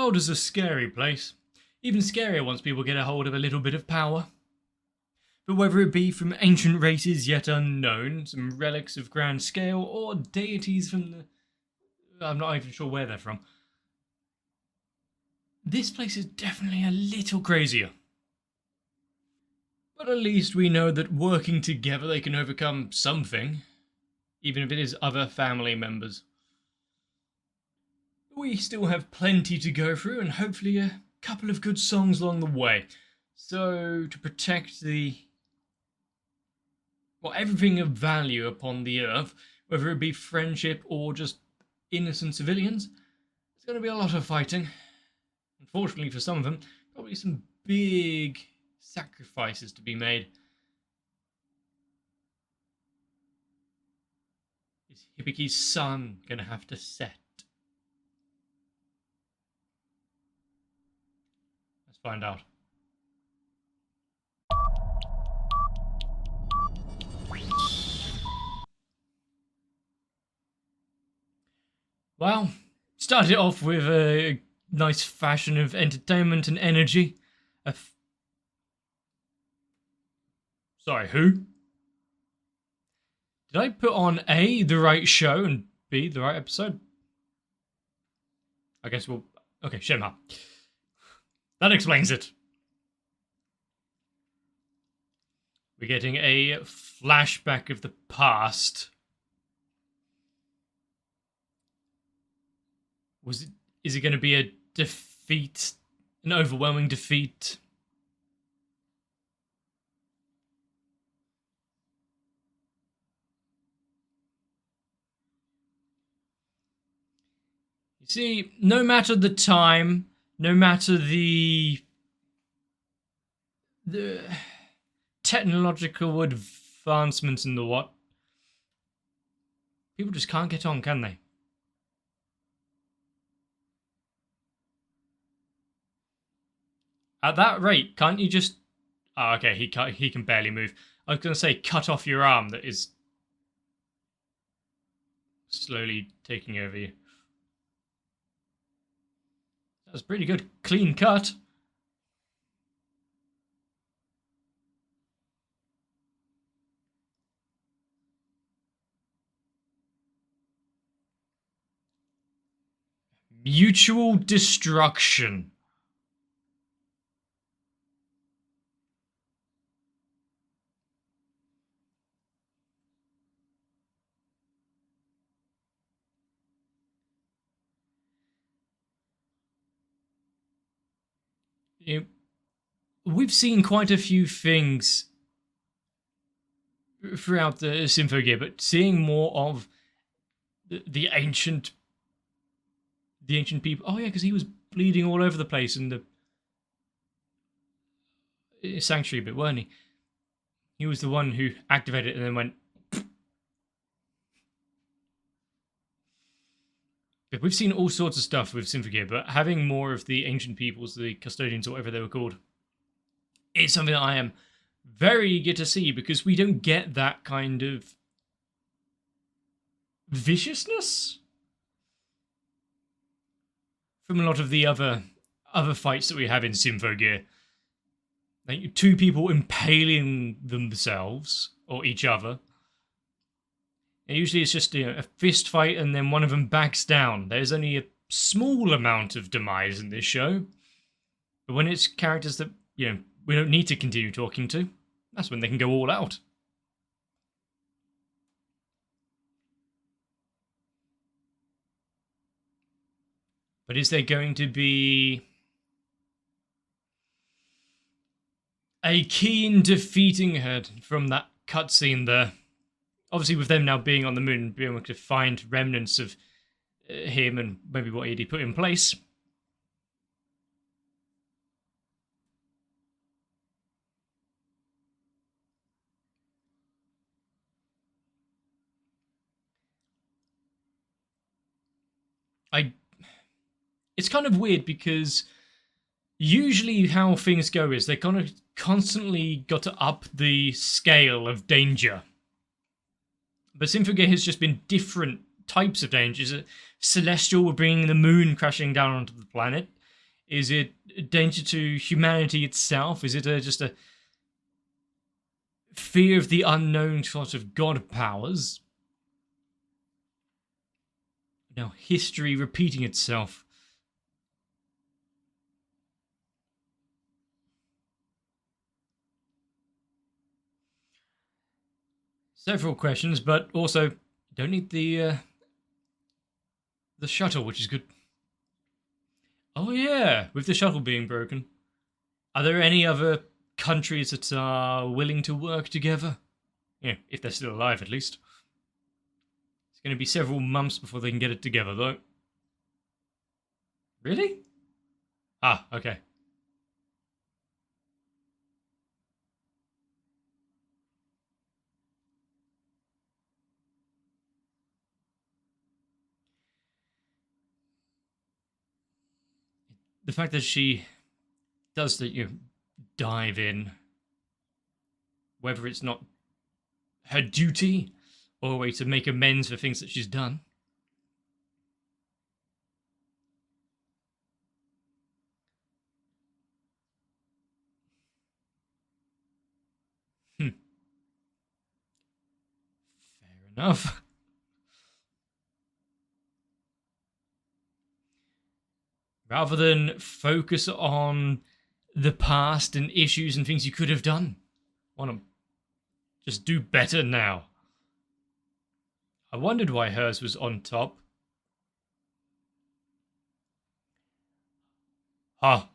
world is a scary place. Even scarier once people get a hold of a little bit of power. But whether it be from ancient races yet unknown, some relics of grand scale, or deities from the... I'm not even sure where they're from. This place is definitely a little crazier. But at least we know that working together they can overcome something, even if it is other family members. We still have plenty to go through and hopefully a couple of good songs along the way. So, to protect everything of value upon the earth, whether it be friendship or just innocent civilians, there's going to be a lot of fighting. Unfortunately for some of them, probably some big sacrifices to be made. Is Hibiki's sun going to have to set? Let's find out. Well, started off with a nice fashion of entertainment and energy. Sorry, who? Did I put on A, the right show, and B, the right episode? I guess we'll... Okay, Shema. That explains it. We're getting a flashback of the past. Is it going to be a defeat? An overwhelming defeat? You see, no matter the time, no matter the technological advancements and the what, people just can't get on, can they? At that rate, can't you just... Oh, okay, he can barely move. I was going to say cut off your arm that is slowly taking over you. That was pretty good. Clean cut. Mutual destruction. We've seen quite a few things throughout the Symphogear, but seeing more of the ancient people. Oh yeah, because he was bleeding all over the place in the sanctuary bit, weren't he? He was the one who activated it and then went. We've seen all sorts of stuff with Symphogear, but having more of the ancient peoples, the custodians or whatever they were called, is something that I am very eager to see, because we don't get that kind of viciousness from a lot of the other fights that we have in Symphogear. Like two people impaling themselves or each other. And usually it's just a fist fight and then one of them backs down. There's only a small amount of demise in this show. But when it's characters that, we don't need to continue talking to, that's when they can go all out. But is there going to be a keen defeating her from that cutscene there? Obviously, with them now being on the moon and being able to find remnants of him and maybe what he'd put in place. It's kind of weird because usually how things go is they kind of constantly got to up the scale of danger. But Symphogear has just been different types of dangers. Celestial were bringing the moon crashing down onto the planet. Is it a danger to humanity itself? Is it just a fear of the unknown sort of god powers? Now, history repeating itself. Several questions, but also don't need the shuttle, which is good. Oh yeah, with the shuttle being broken. Are there any other countries that are willing to work together? Yeah, if they're still alive at least. It's going to be several months before they can get it together, though. Really? Ah, okay. The fact that she does that, dive in, whether it's not her duty or a way to make amends for things that she's done. Fair enough. Rather than focus on the past and issues and things you could have done, why not just do better now? I wondered why hers was on top. Ah.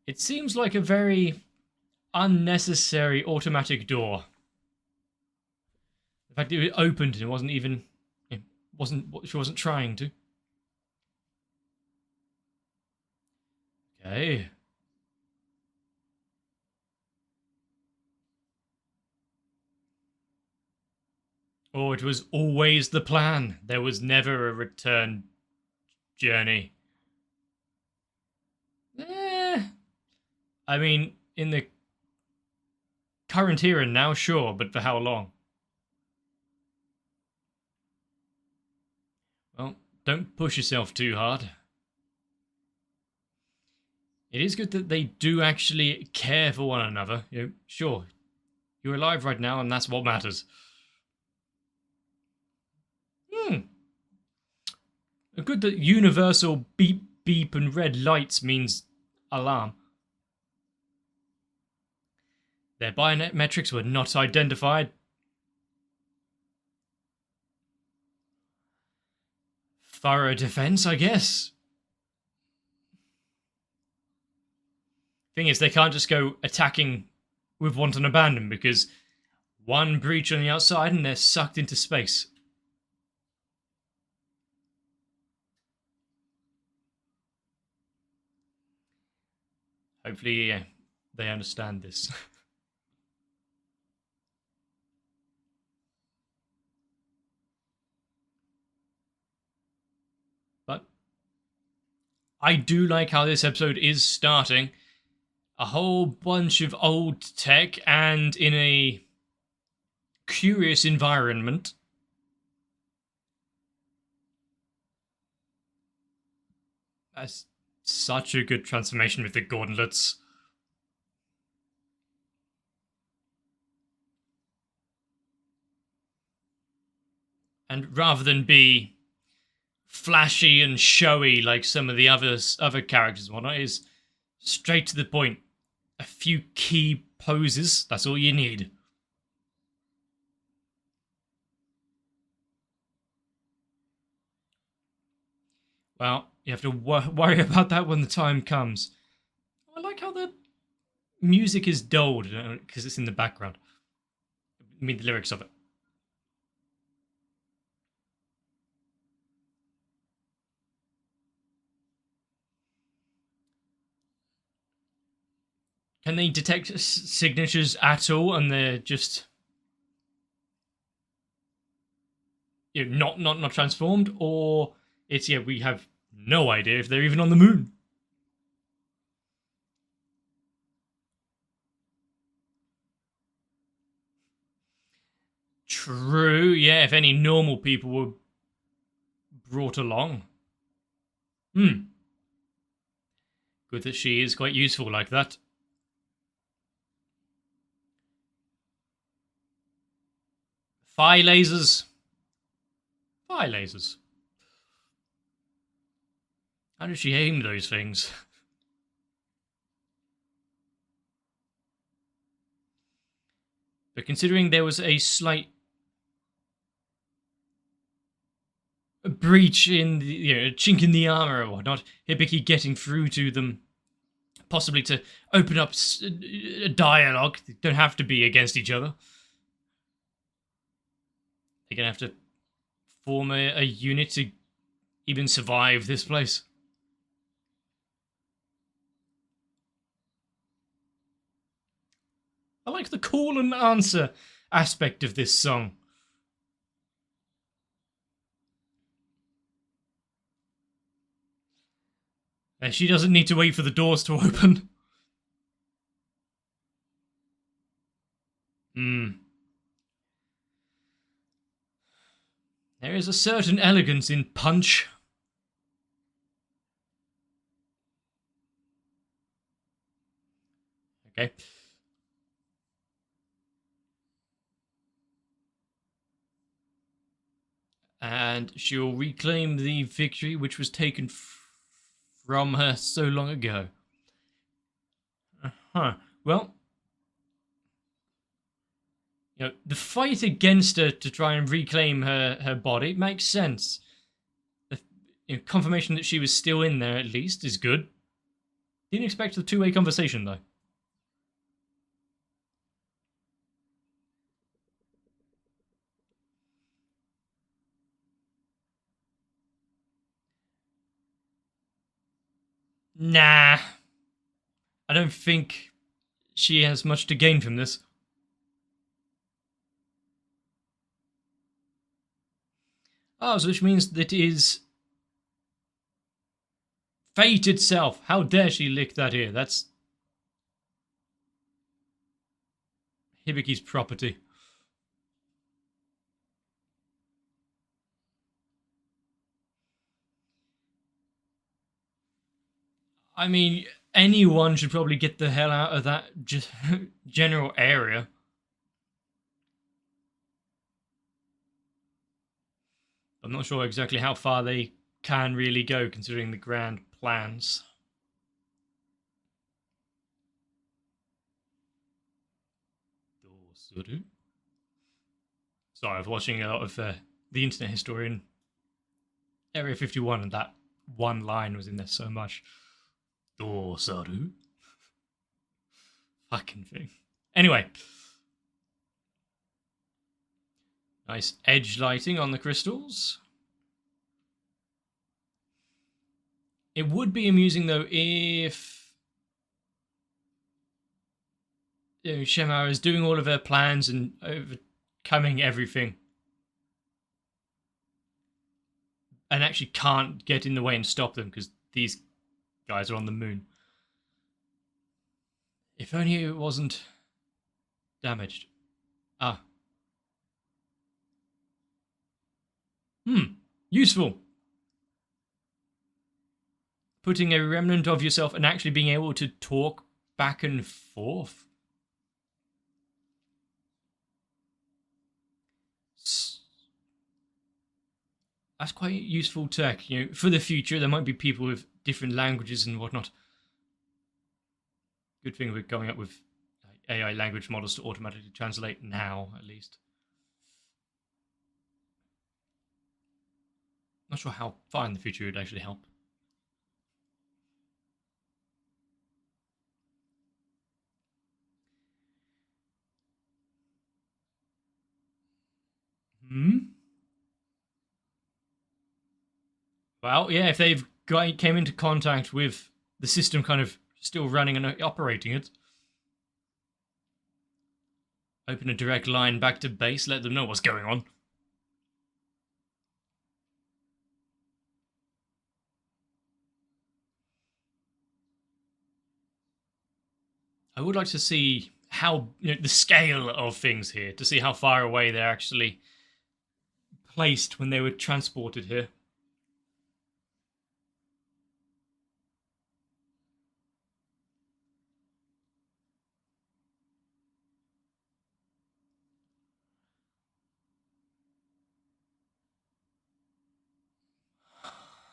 It seems like a very unnecessary automatic door. The fact that it opened and it wasn't even... she wasn't trying to. Okay. Or it was always the plan. There was never a return journey. I mean, in the current here and now, sure, but for how long? Well, don't push yourself too hard. It is good that they do actually care for one another. Sure, you're alive right now, and that's what matters. Good that universal beep, beep, and red lights means alarm. Their biometrics were not identified. Thorough defense, I guess. Thing is, they can't just go attacking with wanton abandon because one breach on the outside and they're sucked into space. Hopefully, they understand this. But I do like how this episode is starting. A whole bunch of old tech and in a curious environment. That's such a good transformation with the gauntlets. And rather than be flashy and showy like some of the other characters and whatnot, is straight to the point. A few key poses, that's all you need. Well, you have to worry about that when the time comes. I like how the music is dulled because it's in the background. I mean, the lyrics of it. Can they detect signatures at all, and they're just not transformed, or it's we have no idea if they're even on the moon. True, yeah. If any normal people were brought along. Good that she is quite useful like that. Fire lasers. Fire lasers. How did she aim those things? But considering there was a slight breach in the, chink in the armor or whatnot, Hibiki getting through to them, possibly to open up a dialogue. They don't have to be against each other. They're gonna have to form a unit to even survive this place. I like the call and answer aspect of this song. And she doesn't need to wait for the doors to open. There is a certain elegance in punch. Okay. And she'll reclaim the victory which was taken from her so long ago. Well, the fight against her to try and reclaim her body makes sense. The confirmation that she was still in there, at least, is good. Didn't expect the two-way conversation, though. Nah. I don't think she has much to gain from this. Oh, so which means that it is fate itself. How dare she lick that ear? That's Hibiki's property. I mean, anyone should probably get the hell out of that general area. I'm not sure exactly how far they can really go, considering the grand plans. Sorry, I was watching a lot of the Internet Historian Area 51, and that one line was in there so much. Saru. Fucking thing. Anyway. Nice edge lighting on the crystals. It would be amusing, though, if Shemara is doing all of her plans and overcoming everything and actually can't get in the way and stop them because these guys are on the moon. If only it wasn't damaged. Useful. Putting a remnant of yourself and actually being able to talk back and forth. That's quite useful tech. For the future, there might be people with different languages and whatnot. Good thing we're coming up with AI language models to automatically translate now, at least. Not sure how far in the future it would actually help. Well, yeah, if they've came into contact with the system kind of still running and operating it, open a direct line back to base, let them know what's going on. I would like to see how the scale of things here, to see how far away they're actually placed when they were transported here.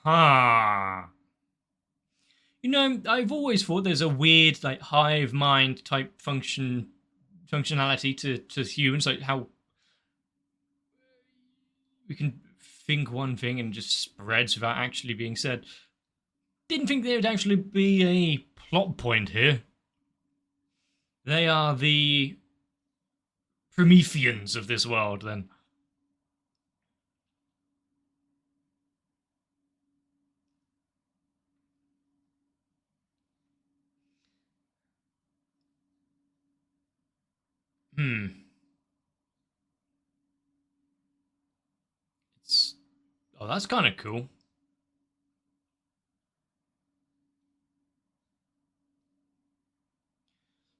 Huh. You know, I've always thought there's a weird, like, hive mind type functionality to humans, like how we can think one thing and just spreads without actually being said. Didn't think there would actually be a plot point here. They are the Prometheans of this world, then. Oh, that's kind of cool.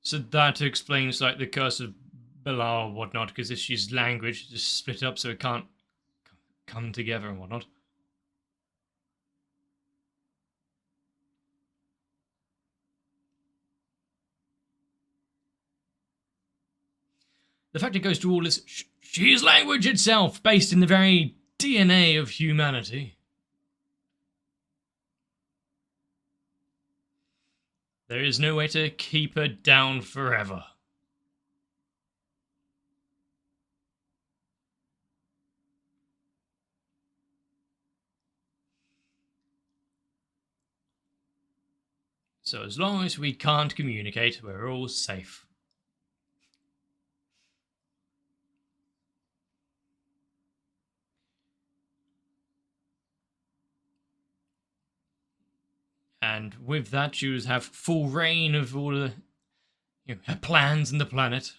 So that explains, like, the curse of Belial or whatnot, because if she's language, just split up so it can't come together and whatnot. The fact it goes through all this, she is language itself, based in the very DNA of humanity. There is no way to keep her down forever. So as long as we can't communicate, we're all safe. And with that, she would have full reign of all the, her plans and the planet.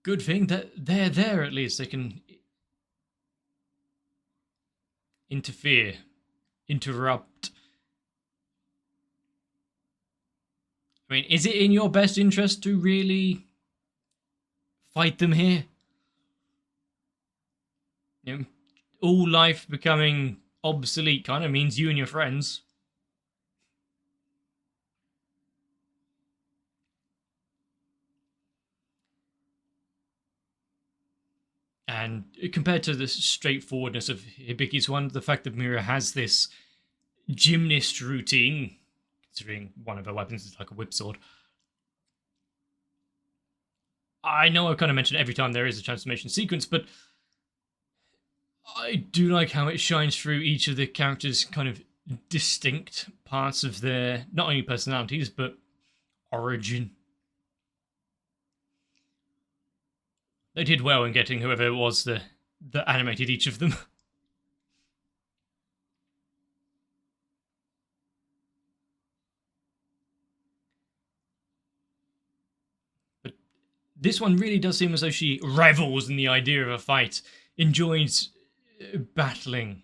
Good thing that they're there, at least. They can interfere, interrupt. I mean, is it in your best interest to really fight them here? You know, all life becoming obsolete kind of means you and your friends. And compared to the straightforwardness of Hibiki's one, the fact that Mira has this gymnast routine, considering one of her weapons is like a whip sword. I know I've kind of mentioned every time there is a transformation sequence, but I do like how it shines through each of the characters' kind of distinct parts of their, not only personalities, but origin. They did well in getting whoever it was that animated each of them. But this one really does seem as though she revels in the idea of a fight, enjoys battling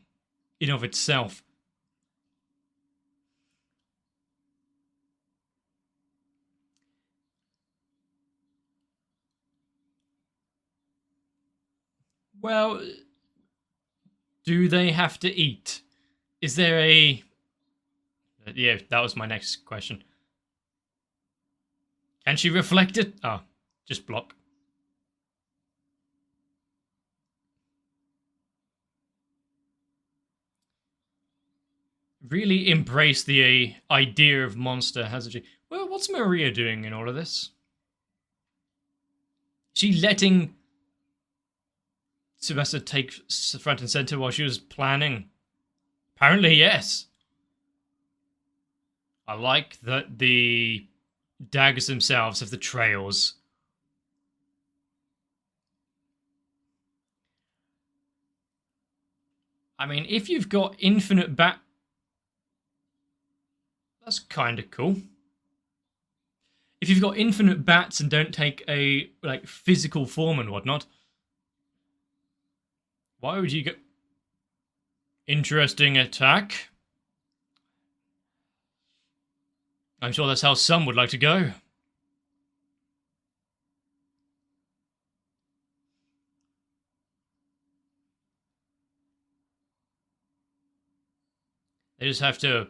in of itself. Well, do they have to eat? Is there a... Yeah, that was my next question. Can she reflect it? Oh, just block. Really embrace the idea of monster, hasn't she? Well, what's Maria doing in all of this? She letting Tsubasa take front and center while she was planning? Apparently, yes. I like that the daggers themselves have the trails. I mean, if you've got infinite that's kind of cool. If you've got infinite bats and don't take a, like, physical form and whatnot, why would you go... Interesting attack. I'm sure that's how some would like to go. They just have to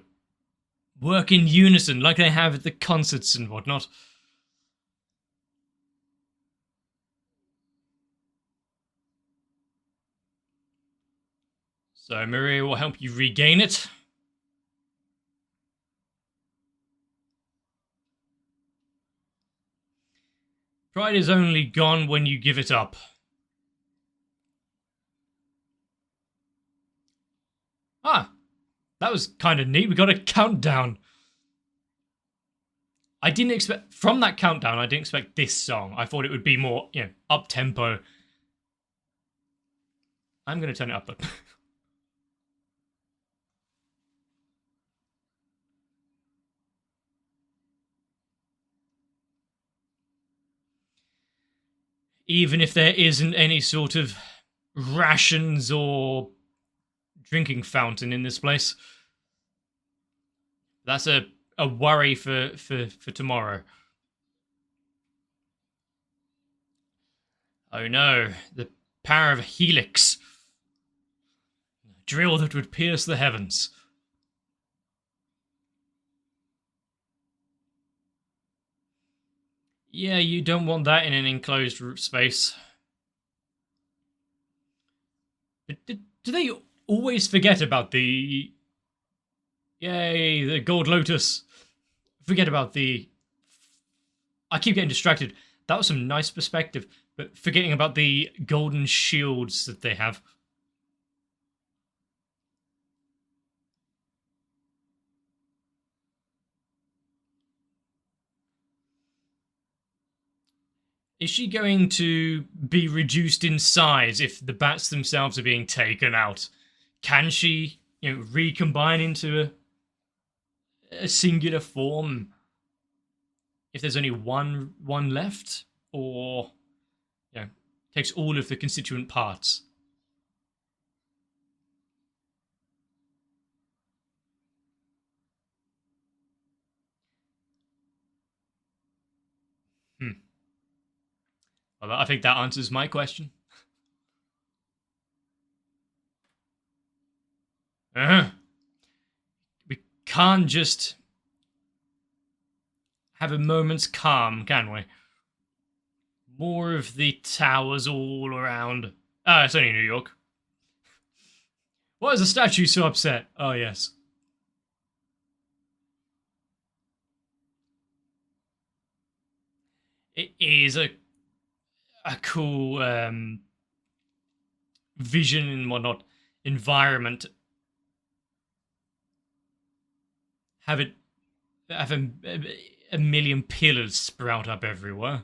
work in unison like they have at the concerts and whatnot. So Maria will help you regain it. Pride is only gone when you give it up. Ah, that was kind of neat. We got a countdown. I didn't expect, from that countdown, I didn't expect this song. I thought it would be more, up-tempo. I'm going to turn it up, though. Even if there isn't any sort of rations or drinking fountain in this place. That's a worry for tomorrow. Oh no, the power of Helix. A drill that would pierce the heavens. Yeah, you don't want that in an enclosed space. But do they always forget about the... Yay, the Gold Lotus. Forget about the... I keep getting distracted. That was some nice perspective. But forgetting about the golden shields that they have. Is she going to be reduced in size if the bats themselves are being taken out? Can she, recombine into a singular form if there's only one left? Or, takes all of the constituent parts? Well, I think that answers my question. We can't just have a moment's calm, can we? More of the towers all around. Ah, it's only New York. Why is the statue so upset? Oh, yes. It is a cool vision and whatnot, environment. Have a million pillars sprout up everywhere.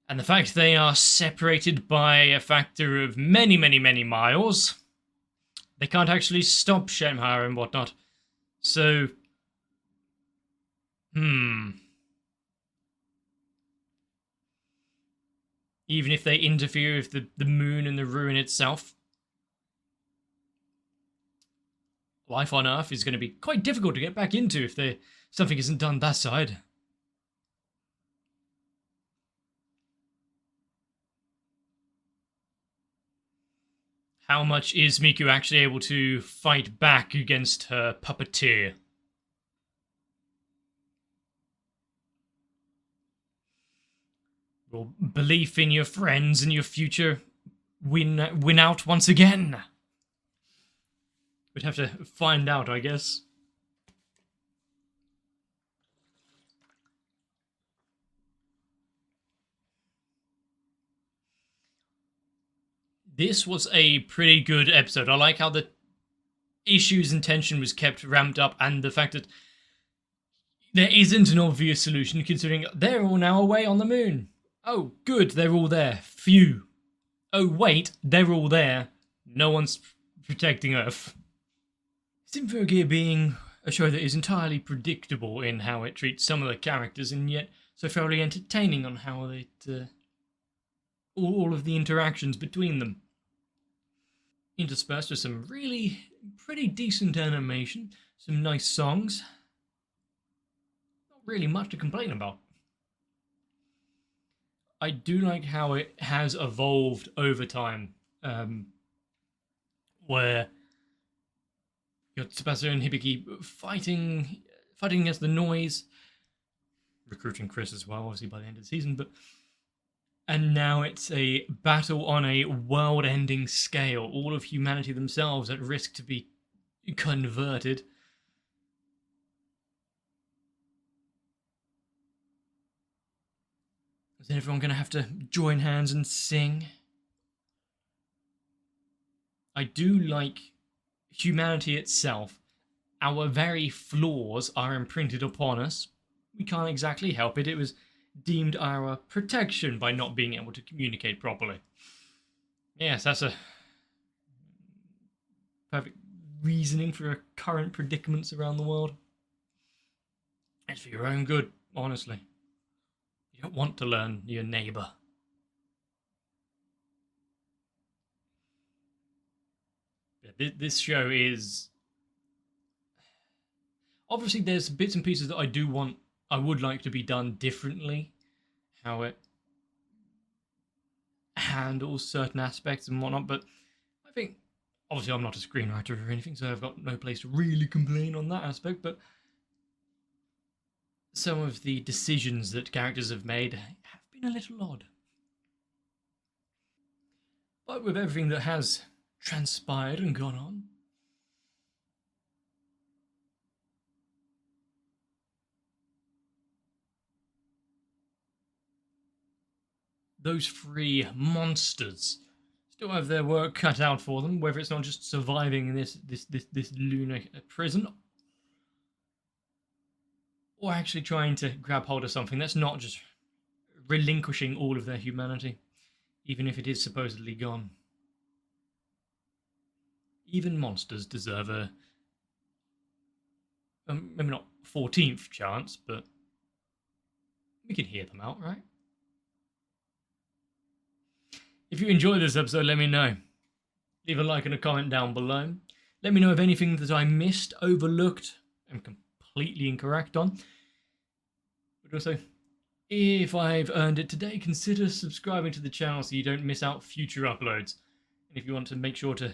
And the fact they are separated by a factor of many, many, many miles, they can't actually stop Shemhar and whatnot. So, even if they interfere with the moon and the ruin itself, life on Earth is going to be quite difficult to get back into if something isn't done that side. How much is Miku actually able to fight back against her puppeteer? Will belief in your friends and your future win out once again? We'd have to find out, I guess. This was a pretty good episode. I like how the issues and tension was kept ramped up, and the fact that there isn't an obvious solution, considering they're all now away on the moon. Oh, good, they're all there. Phew. Oh, wait, they're all there. No one's protecting Earth. Symphogear being a show that is entirely predictable in how it treats some of the characters, and yet so fairly entertaining on how it all of the interactions between them. Interspersed with some really pretty decent animation, some nice songs. Not really much to complain about. I do like how it has evolved over time, where you got Tsubasa and Hibiki fighting against the noise, recruiting Chris as well, obviously by the end of the season, and now it's a battle on a world-ending scale, all of humanity themselves at risk to be converted. Is everyone going to have to join hands and sing? I do like humanity itself. Our very flaws are imprinted upon us. We can't exactly help it. It was deemed our protection by not being able to communicate properly. Yes, that's a perfect reasoning for current predicaments around the world. It's for your own good, honestly. You don't want to learn your neighbour. This show is... Obviously, there's bits and pieces that I would like to be done differently. How it handles certain aspects and whatnot, but I think, obviously I'm not a screenwriter or anything, so I've got no place to really complain on that aspect, but some of the decisions that characters have made have been a little odd. But with everything that has transpired and gone on, those three monsters still have their work cut out for them, whether it's not just surviving in this lunar prison, or actually trying to grab hold of something that's not just relinquishing all of their humanity, even if it is supposedly gone. Even monsters deserve a maybe not 14th chance, but we can hear them out, right? If you enjoyed this episode, let me know. Leave a like and a comment down below. Let me know of anything that I missed, overlooked, and completely incorrect on. But also, if I've earned it today, consider subscribing to the channel so you don't miss out future uploads. And if you want to make sure to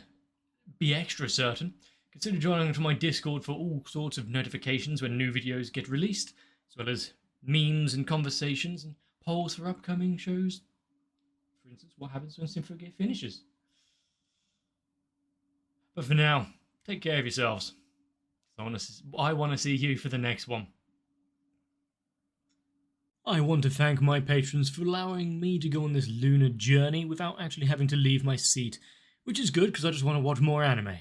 be extra certain, consider joining to my Discord for all sorts of notifications when new videos get released, as well as memes and conversations and polls for upcoming shows. For instance, what happens when Symphogear finishes. But for now, take care of yourselves. I want to see you for the next one. I want to thank my patrons for allowing me to go on this lunar journey without actually having to leave my seat, which is good because I just want to watch more anime.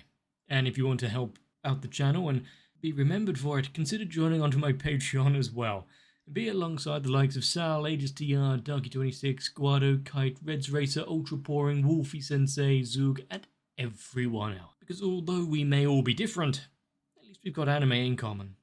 And if you want to help out the channel and be remembered for it, consider joining onto my Patreon as well. Be alongside the likes of Sal, Aegis TR, Darky26, Guado, Kite, Reds Racer, Ultra Pouring, Wolfie Sensei, Zug, and everyone else. Because although we may all be different, at least we've got anime in common.